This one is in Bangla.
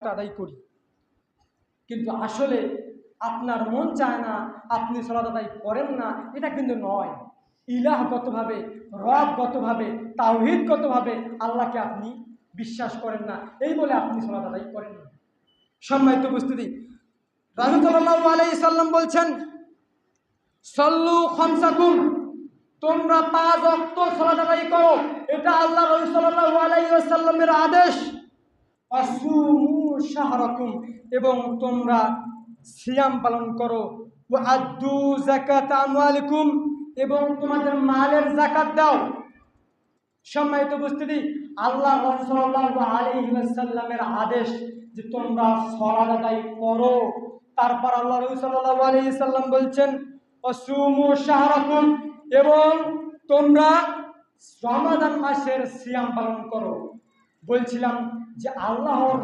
হকটা আদায় করি, কিন্তু আসলে আপনার মন চায় না, আপনি সালাত আদায় করেন না, এটা কিন্তু নয়। ইলাহগতভাবে, রবগতভাবে, তাওহীদগতভাবে আল্লাহকে আপনি বিশ্বাস করেন না, এই বলে আপনি সালাত আদায় করেন না। সম্মানিত উপস্থিতি, রাসূল সাল্লাল্লাহু আলাইহি সাল্লাম বলছেন, সল্লু খামসাকুম, তোমরা 5 ওয়াক্ত সালাত আদায় করো, এটা আল্লাহ রাসূল সাল্লাল্লাহু আলাইহি ওয়াসাল্লামের আদেশ। আসুমু শাহরাকুম, এবং তোমরা সিয়াম পালন করো। ওয়া আদ্দু যাকাত আমওয়ালিকুম, এবং তোমাদের মালের যাকাত দাও। সম্মানিত উপস্থিতি, আল্লাহ রাসূল সাল্লাল্লাহু আলাইহি ওয়াসাল্লামের আদেশ যে তোমরা সালাত আদায় করো। তারপর আল্লাহ রাসূল সাল্লাল্লাহু আলাইহি ওয়াসাল্লাম বলছেন, আসুমু শাহরাকুম, এবং তোমরা রমাদান মাসের সিয়াম পালন করো। বলছিলাম যে আল্লাহর